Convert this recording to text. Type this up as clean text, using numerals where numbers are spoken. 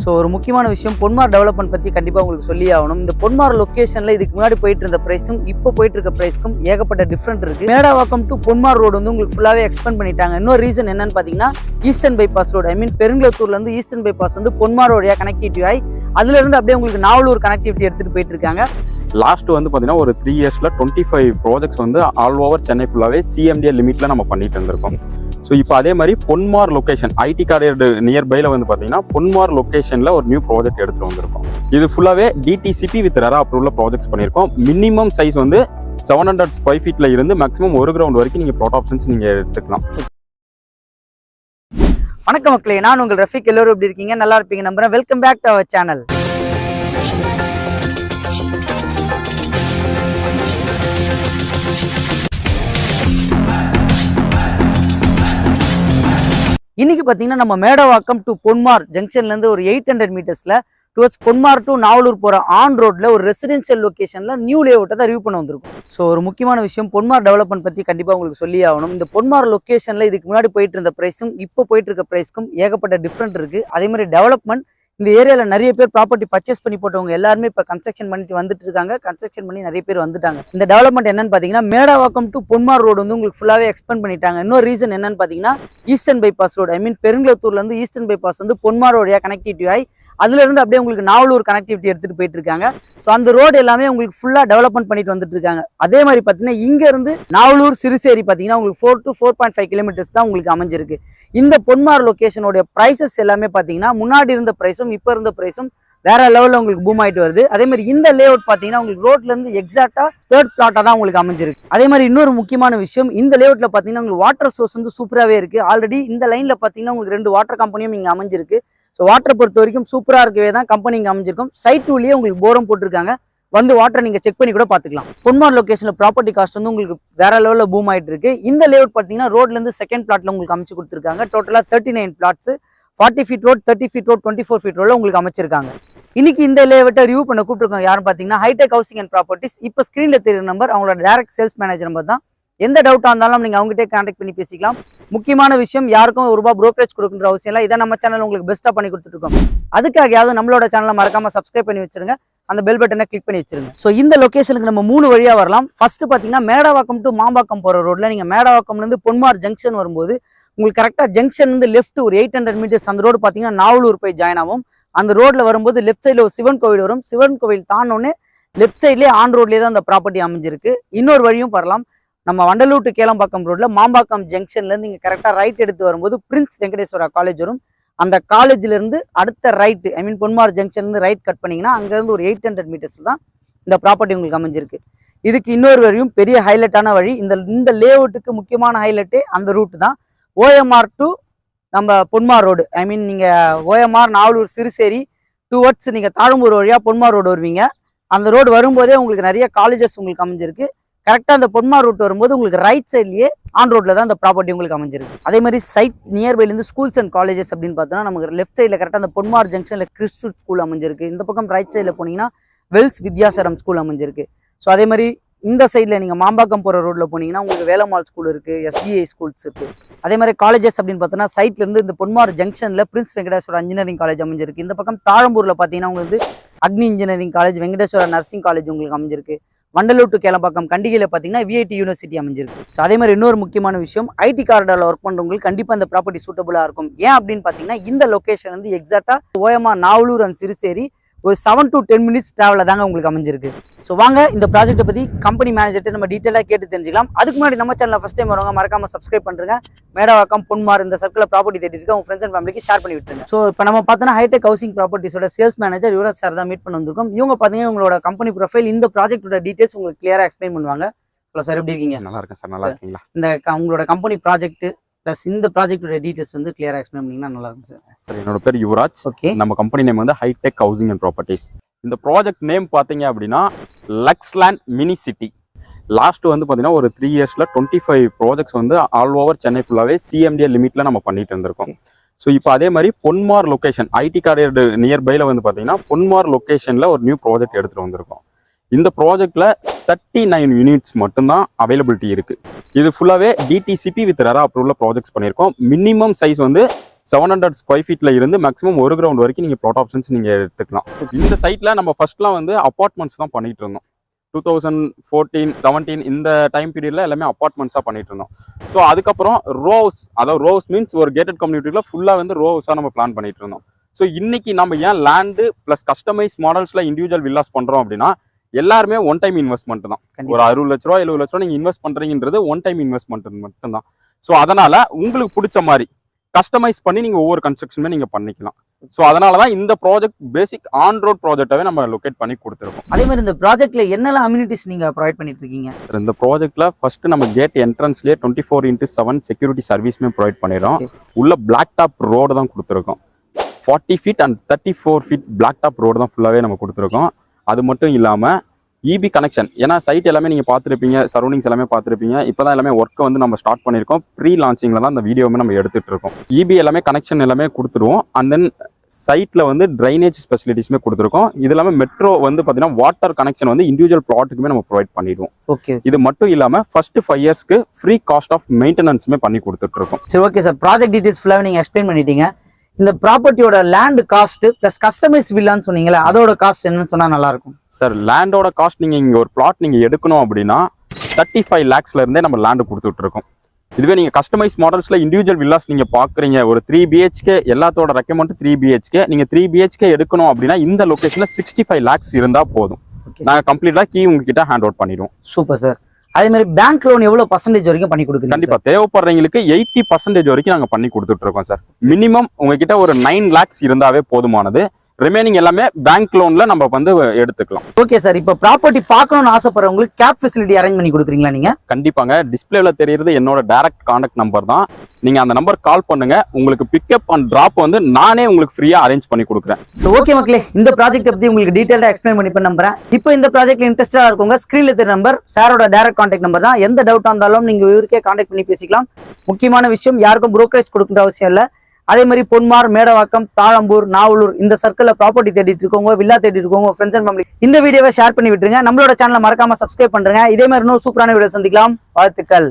So ஒரு முக்கியமான விஷயம் பொன்மார் டெவலப்மெண்ட் பற்றி கண்டிப்பாக உங்களுக்கு சொல்லி ஆகணும். இந்த பொன்மார் லொக்கேஷனில் இதுக்கு முன்னாடி போயிட்டு இருந்த ப்ரைஸும் இப்போ போயிட்டு இருக்க ப்ரைஸ்க்கும் ஏகப்பட்ட டிஃப்ரெண்ட் இருக்குது. மேடாவாக்கம் டு பொன்மார் ரோடு வந்து உங்களுக்கு ஃபுல்லாகவே எக்ஸ்பெண்ட் பண்ணிட்டாங்க. இன்னொரு ரீசன் என்னன்னு பார்த்தீங்கன்னா ஈஸ்டர்ன் பைபாஸ் ரோடு, பெருங்குளத்தூர்லேருந்து ஈஸ்டர்ன் பைபாஸ் வந்து பொன்மார் ரோடியா கனெக்டிவிட்டி ஆகி அதுலேருந்து அப்படியே உங்களுக்கு நாவலூர் கனெக்டிவிட்டி எடுத்துகிட்டு போயிட்டு இருக்காங்க. லாஸ்ட் வந்து பார்த்தீங்கன்னா ஒரு 3 இயர்ஸில் 25 ப்ராஜெக்ட்ஸ் வந்து ஆல் ஓவர் சென்னை ஃபுல்லாகவே சிஎம்டிஏ லிமிட்டில் நம்ம பண்ணிட்டு இருந்திருக்கோம். ஸோ இப்போ அதே மாதிரி பொன்மார் லொக்கேஷன் ஐடி கார்டு நியர்பைல வந்து பார்த்தீங்கன்னா பொன்மார் லொக்கேஷனில் ஒரு நியூ ப்ராஜெக்ட் எடுத்துகிட்டு வந்திருக்கோம். இது ஃபுல்லாகவே டிடிசிபி வித் ரெரா அப்ரூவலில் ப்ராஜெக்ட்ஸ் பண்ணியிருக்கோம். மினிமம் சைஸ் வந்து 700 ஸ்கொயர் ஃபீட்டில் இருந்து மேக்ஸிமம் 1 கிரவுண்ட் வரைக்கும் நீங்கள் ப்ளாட் ஆப்ஷன்ஸ் நீங்கள் எடுத்துக்கலாம். வணக்கம் மக்களே, நான் உங்கள் ரஃபிக். எல்லோரும் எப்படி இருக்கீங்க? நல்லா இருப்பீங்க நம்புறேன். Welcome back to our channel. இன்னைக்கு பார்த்தீங்கன்னா நம்ம மேடவாக்கம் டு பொன்மார் ஜங்ஷன்லேருந்து ஒரு 800 மீட்டர்ஸில் டுவர்ட்ஸ் பொன்மார் டு நாவலூர் போகிற ஆன் ரோட்டில் ஒரு ரெசிடென்ஷியல் லொக்கேஷனில் நியூ லேஅவுட்டை தான் ரிவ்யூ பண்ண வந்திருக்கும். ஸோ ஒரு முக்கியமான விஷயம் பொன்மார் டெவலப்மெண்ட் பற்றி கண்டிப்பாக உங்களுக்கு சொல்லி ஆகணும். இந்த பொன்மார் லொக்கேஷனில் இதுக்கு முன்னாடி போயிட்டு இருந்த ப்ரைஸும் இப்போ போயிட்டு இருக்க ப்ரைஸ்க்கும் ஏகப்பட்ட டிஃப்ரெண்ட் இருக்குது. அதே மாதிரி டெவலப்மெண்ட் இந்த ஏரியாவில் நிறைய பேர் ப்ராப்பர்ட்டி பர்ச்சேஸ் பண்ணி போட்டவங்க எல்லாருமே இப்போ கன்ஸ்ட்ரக்ஷன் பண்ணிட்டு வந்துட்டு இருக்காங்க. கன்ஸ்ட்ரக்ஷன் பண்ணி நிறைய பேர் வந்துட்டாங்க. இந்த டெவலப்மெண்ட் என்னன்னு பார்த்தீங்கன்னா மேடாவாக்கம் டு பொன்மார் ரோடு வந்து உங்களுக்கு ஃபுல்லாகவே எக்ஸ்பெண்ட் பண்ணிட்டாங்க. இன்னொரு ரீசன் என்னன்னு பார்த்தீங்கன்னா ஈஸ்டர்ன் பைபாஸ் ரோடு, பெருங்குளத்தூர்லேருந்து ஈஸ்டர்ன் பைபாஸ் வந்து பொன்மார் ரோடியா கனெக்டிவிட்டி ஆகி அதுலேருந்து அப்படியே உங்களுக்கு நாவலூர் கனெக்டிவிட்டி எடுத்துகிட்டு போயிட்டு இருக்காங்க. ஸோ அந்த ரோடு எல்லாமே உங்களுக்கு ஃபுல்லாக டெவலப்மெண்ட் பண்ணிட்டு வந்துட்டு இருக்காங்க. அதே மாதிரி பார்த்தீங்கன்னா இங்கேருந்து நாவலூர் சிறுசேரி பார்த்தீங்கன்னா உங்களுக்கு 4 to 4.5 கிலோமீட்டர்ஸ் தான் உங்களுக்கு அமைஞ்சிருக்கு. இந்த பொன்மார் லொக்கேஷனோட ப்ரைஸஸ் எல்லாமே பார்த்தீங்கன்னா முன்னாடி இருந்த ப்ரைஸும் இப்போ இருந்த ப்ரைஸும் வேற லெவலில் உங்களுக்கு பூம் ஆகிட்டு வருது. அதே மாதிரி இந்த லே அவுட் பார்த்தீங்கன்னா உங்களுக்கு ரோட்ல இருந்து எக்ஸாக்டா 3rd பிளாட்டா தான் உங்களுக்கு அமைஞ்சிருக்கு. அதே மாதிரி இன்னொரு முக்கியமான விஷயம், இந்த லே அவுட்ல பார்த்தீங்கன்னா உங்களுக்கு வாட்டர் சோர்ஸ் வந்து சூப்பராகவே இருக்கு. ஆல்ரெடி இந்த லைன்ல பார்த்தீங்கன்னா உங்களுக்கு 2 வாட்டர் கம்பெனியும் இங்கே அமைஞ்சிருக்கு. ஸோ வாட்டரை பொறுத்த வரைக்கும் சூப்பராக இருக்கவே தான் கம்பெனி இங்கே அமைஞ்சிருக்கும். சைட் டூலேயே உங்களுக்கு போரம் போட்டிருக்காங்க. வந்து வாட்டர் நீங்கள் செக் பண்ணி கூட பார்த்துக்கலாம். பொன்மார் லொக்கேஷனில் ப்ராப்பர்ட்டி காஸ்ட் வந்து உங்களுக்கு வேற லெவலில் பூம் ஆகிட்டு இருக்கு. இந்த லே அவுட் பார்த்தீங்கன்னா ரோட்லேருந்து 2nd பிளாட்ல உங்களுக்கு அமைச்சு கொடுத்துருக்காங்க. டோட்டலாக 39 plots, 40 feet road, 30 feet road, 24 feet ரோட்ல உங்களுக்கு அமைச்சிருக்காங்க. இன்னைக்கு இந்த லேஅவுட்டை ரிவ்யூ பண்ண கூப்பிட்டுருக்கோம். யாரும் பார்த்தீங்கன்னா ஹைடெக் ஹவுசிங் அண்ட் ப்ராப்பர்ட்டிஸ். இப்போ ஸ்க்ரீனில் தெரியுற நம்பர் அவங்களோட டைரக்ட் சேல்ஸ் மேனேஜர் நம்பர் தான். எந்த டவுட்டாக இருந்தாலும் நீங்கள் அவங்ககிட்ட கான்டாக்ட் பண்ணி பேசிக்கலாம். முக்கியமான விஷயம், யாருக்கும் ₹1 ப்ரோக்கரேஜ் கொடுக்குற அவசியம் இல்லை. இதை நம்ம சேனல் உங்களுக்கு பெஸ்ட்டாக பண்ணி கொடுத்துருக்கோம். அதுக்காகயாவது நம்மளோட சேனலை மறக்காம சப்ஸ்கிரைப் பண்ணி வச்சிருங்க. அந்த பெல் பட்டனை கிளிக் பண்ணி வச்சிருங்க. ஸோ இந்த லொக்கேஷனுக்கு நம்ம 3 வழியாக வரலாம். ஃபர்ஸ்ட் பார்த்தீங்கன்னா மேடாவாக்கம் டு மாம்பாக்கம் போகிற ரோட்ல நீங்கள் மேடாவாக்கம்லேருந்து பொன்மார் ஜங்ஷன் வரும்போது உங்களுக்கு கரெக்டாக ஜங்ஷன் வந்து லெஃப்ட் ஒரு 800 மீட்டர்ஸ் அந்த ரோடு பார்த்தீங்கன்னா நாவலூர் போய் ஜாயின் ஆகும். அந்த ரோட்ல வரும்போது லெஃப்ட் சைடில் ஒரு சிவன் கோவில் வரும். சிவன் கோவில் தாண்டோன்னே லெஃப்ட் சைட்லேயே ஆன் ரோட்லேயே தான் அந்த ப்ராப்பர்ட்டி அமைஞ்சிருக்கு. இன்னொரு வழியும் வரலாம். நம்ம வண்டலூர் டு கேளம்பாக்கம் ரோட்ல மாம்பாக்கம் ஜங்ஷன்லேருந்து நீங்கள் கரெக்டாக ரைட் எடுத்து வரும்போது பிரின்ஸ் வெங்கடேஸ்வரா காலேஜ் வரும். அந்த காலேஜ்ல இருந்து அடுத்த ரைட் பொன்மார் ஜங்ஷன்லேருந்து ரைட் கட் பண்ணீங்கன்னா அங்கேருந்து ஒரு 800 மீட்டர்ஸ் தான் இந்த ப்ராப்பர்ட்டி உங்களுக்கு அமைஞ்சிருக்கு. இதுக்கு இன்னொரு வழியும் பெரிய ஹைலைட்டான வழி. இந்த லேஅவுட்டுக்கு முக்கியமான ஹைலைட்டே அந்த ரூட் தான். ஓஎம்ஆர் டு நம்ம பொன்மார் ரோடு, நீங்கள் ஓஎம்ஆர் நாவலூர் சிறுசேரி டுவர்ட்ஸ் நீங்கள் தாழம்பூர் வழியாக பொன்மார் ரோடு வருவீங்க. அந்த ரோடு வரும்போதே உங்களுக்கு நிறைய காலேஜஸ் உங்களுக்கு அமைஞ்சிருக்கு. கரெக்டாக அந்த பொன்மார் ரூட் வரும்போது உங்களுக்கு ரைட் சைட்லேயே ஆன் ரோட்ல தான் அந்த ப்ராப்பர்ட்டி உங்களுக்கு அமைஞ்சிருக்கு. அதே மாதிரி சைட் நியர்பைலேருந்து ஸ்கூல்ஸ் அண்ட் காலேஜஸ் அப்படின்னு பார்த்தோன்னா நமக்கு லெஃப்ட் சைடில் கரெக்டாக அந்த பொன்மார் ஜங்ஷனில் கிறிஸ்ட் ஸ்கூல் அமைஞ்சிருக்கு. இந்த பக்கம் ரைட் சைடில் போனீங்கன்னா வெல்ஸ் வித்யாசரம் ஸ்கூல் அமைஞ்சிருக்கு. ஸோ அதே மாதிரி இந்த சைடில் நீங்கள் மாம்பாக்கம் போகிற ரோட்டில் போனீங்கன்னா உங்களுக்கு வேலம்மாள் ஸ்கூல் இருக்குது, SBI ஸ்கூல்ஸ் இருக்குது. அதே மாதிரி காலேஜஸ் அப்படின்னு பார்த்தோன்னா சைட்லேருந்து இந்த பொன்மார் ஜங்ஷனில் பிரின்ஸ் வெங்கடேஸ்வரா இன்ஜினியரிங் காலேஜ் அமைஞ்சிருக்கு. இந்த பக்கம் தாழம்பூரில் பார்த்தீங்கன்னா உங்களுக்கு அக்னி engineering college, Venkateswara nursing college உங்களுக்கு அமைஞ்சிருக்கு. வண்டலூர் டு கேளம்பாக்கம் கண்டிகையில் பார்த்தீங்கன்னா VIT யூனிவர்சிட்டி அமைஞ்சிருக்கு. ஸோ அதே மாதிரி இன்னொரு முக்கியமான விஷயம், ஐடி கார்டில் ஒர்க் பண்ணுறவங்களுக்கு கண்டிப்பாக இந்த ப்ராப்பர்ட்டி சூட்டபுளாக இருக்கும். ஏன் அப்படின்னு பார்த்தீங்கன்னா இந்த லொக்கேஷன் வந்து எக்ஸாக்டாக ஓஎம்ஆர் நாவலூர் அண்ட் சிறுசேரி ஒரு 7 to 10 மினிட்ஸ் டிராவலில் தாங்க உங்களுக்கு அமைஞ்சிருக்கு. ஸோ வாங்க இந்த ப்ராஜெக்ட்டை பற்றி கம்பெனி மேனேஜர்கிட்ட நம்ம டீட்டெயிலாக கேட்டு தெரிஞ்சுக்கலாம். அதுக்கு முன்னாடி நம்ம சேனலில் ஃபஸ்ட் டைம் வரவங்க மறக்காம சப்ஸ்கிரைப் பண்ணுறேங்க. மேடாவாக்கம் பொன்மார் இந்த சர்க்கிளில் ப்ராப்பர்ட்டி தேடி இருக்க உங்கள் ஃப்ரெண்ட்ஸ் அண்ட் ஃபேமிலிக்கு ஷேர் பண்ணி விட்டுருங்க. ஸோ இப்போ நம்ம பார்த்தோன்னா ஹைடெக் ஹவுசிங் ப்ராப்பர்ட்டிஸோட சேல்ஸ் மேனேஜர் யுவராஜ் சார் தான் மீட் பண்ண வந்திருக்கோம். இவங்க பார்த்தீங்கன்னா உங்களோட கம்பெனி ப்ரொஃபைல், இந்த ப்ராஜெக்டோட டீட்டெயில்ஸ் உங்களுக்கு கிளியராக எக்ஸ்பிளைன் பண்ணுவாங்க. ஹலோ சார், எப்படி இருக்கீங்க? நல்லா இருக்கேன் சார். நல்லா இருக்கீங்களா? இந்த உங்களோட கம்பெனி ப்ராஜெக்ட் ப்ளஸ் இந்த ப்ராஜெக்டோட டீட்டெயில்ஸ் வந்து கிளியராக எக்ஸ்பிளைன் பண்ணிங்கன்னா நல்லா இருக்கும் சார். சார், என்னோட பேர் யுவராஜ். ஓகே. நம்ம கம்பெனி நேம் வந்து ஹைடெக் ஹவுசிங் அண்ட் ப்ராப்பர்ட்டிஸ். இந்த ப்ராஜெக்ட் நேம் பார்த்தீங்க அப்படின்னா லக்ஸ்லேண்ட் மினி சிட்டி. லாஸ்ட் வந்து பார்த்தீங்கன்னா ஒரு 3 இயர்ஸில் 25 ப்ராஜெக்ட்ஸ் வந்து ஆல் ஓவர் சென்னை ஃபுல்லாகவே சிஎம்டிஏ லிமிட்டில் நம்ம பண்ணிட்டு இருந்திருக்கோம். ஸோ இப்போ அதே மாதிரி பொன்மார் லொக்கேஷன் ஐடி கார்டு நியர்பைல வந்து பார்த்தீங்கன்னா பொன்மார் லொக்கேஷனில் ஒரு நியூ ப்ராஜெக்ட் எடுத்துகிட்டு வந்திருக்கோம். இந்த ப்ராஜெக்ட்ல 39 யூனிட்ஸ் மட்டும்தான் அவைலபிலிட்டி இருக்கு. இது ஃபுல்லாவே டிடிசிபி வித் ரெரா அப்ரூவல்ல ப்ராஜெக்ட்ஸ் பண்ணியிருக்கோம். மினிமம் சைஸ் வந்து 700 ஸ்கொயர் ஃபீட்ல இருந்து மேக்ஸிமம் 1 கிரவுண்ட் வரைக்கும் நீங்க பிளாட் ஆப்ஷன்ஸ் நீங்க எடுத்துக்கலாம். இந்த சைட்ல நம்ம ஃபர்ஸ்ட்லாம் வந்து அபார்ட்மெண்ட்ஸ் தான் பண்ணிட்டு இருந்தோம். 2014, 17 இந்த டைம் பீரியட்ல எல்லாமே அபார்ட்மெண்ட்ஸா பண்ணிட்டு இருந்தோம். ஸோ அதுக்கப்புறம் ரோஸ், அதாவது ரோஸ் மீன்ஸ் ஒரு கேட்டட் கம்யூனிட்டில ஃபுல்லா வந்து ரோஸா நம்ம பிளான் பண்ணிட்டு இருந்தோம். ஸோ இன்னைக்கு நம்ம ஏன் லேண்டு பிளஸ் கஸ்டமைஸ் மாடல்ஸ்ல இண்டிவிஜுவல் வில்லாஸ் பண்றோம் அப்படின்னா எல்லாருமே ஒன் டைம் இன்வெஸ்ட்மெண்ட் தான். ஒரு 60 லட்ச ரூபா 70 லட்ச ரூபா நீங்க இன்வெஸ்ட் பண்றீங்கன்றது ஒன் டைம் இன்வெஸ்ட்மெண்ட் மட்டும்தான். ஸோ அதனால உங்களுக்கு பிடிச்ச மாதிரி கஸ்டமைஸ் பண்ணி நீங்க ஒவ்வொரு கன்ஸ்ட்ரக்ஷனுமே நீங்க பண்ணிக்கலாம். ஸோ அதனாலதான் இந்த ப்ராஜெக்ட் பேசிக் ஆன் ரோட் ப்ராஜெக்டாவே நம்ம லொகேட் பண்ணி கொடுத்துருக்கோம். அதே மாதிரி இந்த ப்ராஜெக்ட்ல என்னெல்லாம் அம்யூனிட்டிஸ் நீங்க ப்ரொவைட் பண்ணிட்டு இருக்கீங்க? சார் இந்த ப்ராஜெக்ட்ல ஃபர்ஸ்ட் நம்ம கேட் என்ட்ரன்ஸ்லயே 24x7 செக்யூரிட்டி சர்வீஸ்மே ப்ரொவைட் பண்ணிடுறோம். உள்ள பிளாக் டாப் ரோடு தான் கொடுத்துருக்கோம். 40 feet and 34 feet black top road தான் ஃபுல்லாவே நம்ம கொடுத்துருக்கோம். அது மட்டும் இல்லாம இபி கனெக்ஷன், ஏன்னா சைட் எல்லாமே நீங்க பார்த்துருப்பீங்க, சரௌண்டிங்ஸ் எல்லாமே பார்த்துருப்பீங்க. இப்போதான் எல்லாமே ஒர்க்கை வந்து நம்ம ஸ்டார்ட் பண்ணியிருக்கோம். ப்ரீ லான்ச்சிங்ல தான் அந்த வீடியோமே நம்ம எடுத்துட்டு இருக்கோம். இபி எல்லாமே கனெக்ஷன் எல்லாமே கொடுத்துருவோம். அண்ட் தென் சைட்ல வந்து ட்ரைனேஜ் ஃபெசிலிட்டிஸ்மே கொடுத்துருக்கோம். இது இல்லாம மெட்ரோ வந்து பாத்தீங்கன்னா வாட்டர் கனெக்ஷன் வந்து இண்டிவிஜுவல் பிளாட்டுக்குமே நம்ம ப்ரொவைட் பண்ணிடுவோம். ஓகே. இது மட்டும் இல்லாம ஃபர்ஸ்ட் 5 yearsக்கு ஃப்ரீ காஸ்ட் ஆஃப் மெயின்டெனன்ஸுமே பண்ணி கொடுத்துட்டு இருக்கோம். சரி, ஓகே சார். ப்ராஜெக்ட் டீடைல்ஸ் ஃபுல்லாக நீங்க எக்ஸ்பிளைன் பண்ணிட்டீங்க. இந்த ப்ராப்பர்ட்டியோட லேண்ட் காஸ்ட் பிளஸ் கஸ்டமைஸ் வில்லான்னு சொன்னீங்களா, அதோட காஸ்ட் என்னன்னு சொன்னா நல்லா இருக்கும் சார். லேண்டோட காஸ்ட் நீங்க இங்க ஒரு பிளாட் நீங்க எடுக்கணும் அப்படின்னா 35 lakhsல இருந்தே நம்ம லேண்ட் கொடுத்துட்டு இருக்கோம். இதுவே நீங்க கஸ்டமைஸ் மாடல்ஸ்ல இண்டிவிஜுவல் வில்லாஸ் நீங்க பாக்குறீங்க, ஒரு 3 BHK எல்லாத்தோட ரெக்கமெண்ட் 3 BHK, நீங்க 3 BHK எடுக்கணும் அப்படின்னா இந்த லொகேஷன்ல 65 lakhs இருந்தா போதும். நாங்க கம்ப்ளீட்டா கீ உங்ககிட்ட ஹேண்ட் அவுட் பண்ணிடுவோம். Super sir. அதே மாதிரி பேங்க் லோன் எவ்வளவு பர்சன்டேஜ் வரைக்கும் பண்ணி கொடுக்குறீங்க? கண்டிப்பா தேவைப்படுறவங்களுக்கு 80% வரைக்கும் நாங்க பண்ணி கொடுத்துட்டு இருக்கோம் சார். மினிமம் உங்ககிட்ட ஒரு 9 lakhs இருந்தாவே போதுமானது. ரிமைனிங் எல்லாமே பேங்க் லோன்ல நம்ம வந்து எடுத்துக்கலாம். Okay sir. இப்போ ப்ராப்பர்ட்டி பார்க்கணும்னு ஆசைப்படுறவங்களுக்கு கேப் ஃபெசிலிட்டி அரேஞ்ச் பண்ணி கொடுக்குறீங்களா நீங்க? கண்டிப்பாங்க. டிஸ்பிளேல தெரியுறது என்னோட டைரக்ட் கான்டாக்ட் நம்பர் தான். நீங்க அந்த நம்பர் கால் பண்ணுங்க. உங்களுக்கு பிக்கப் அண்ட் டிராப் வந்து நானே உங்களுக்கு ஃப்ரீயா அரேஞ்ச் பண்ணி கொடுக்குறேன். ஸோ ஓகே மக்களே, இந்த ப்ராஜெக்ட் பத்தி உங்களுக்கு டீடைலா எக்ஸ்பிளைன் பண்ணி நம்புறேன். இப்போ இந்த ப்ராஜெக்ட்ல இன்ட்ரெஸ்டா இருக்கவங்க ஸ்கிரீன்ல தெரிய நம்பர் சாரோட டைரக்ட் கான்டாக்ட் நம்பர் தான். எந்த டவுட்டா இருந்தாலும் நீங்க இவருக்கே கான்டாக்ட் பண்ணி பேசிக்கலாம். முக்கியமான விஷயம், யாருக்கும் புரோக்கரேஜ் கொடுக்குற அவசியம் இல்லை. அதே மாதிரி பொன்மார், மேடவாக்கம், தாழம்பூர், நாவலூர் இந்த சர்க்கிள்ல ப்ராப்பர்ட்டி தேடிட்டு இருக்கவங்க, வில்லா தேடிட்டு இருக்கவங்க, ஃப்ரெண்ட்ஸ் அண்ட் ஃபேமிலி இந்த வீடியோவை ஷேர் பண்ணி விட்டுருங்க. நம்மளோட சேனலை மறக்காம சப்ஸ்கிரைப் பண்றேங்க. இதே மாதிரி இன்னும் சூப்பரான வீடியோ சந்திக்கலாம். வாழ்த்துக்கள்.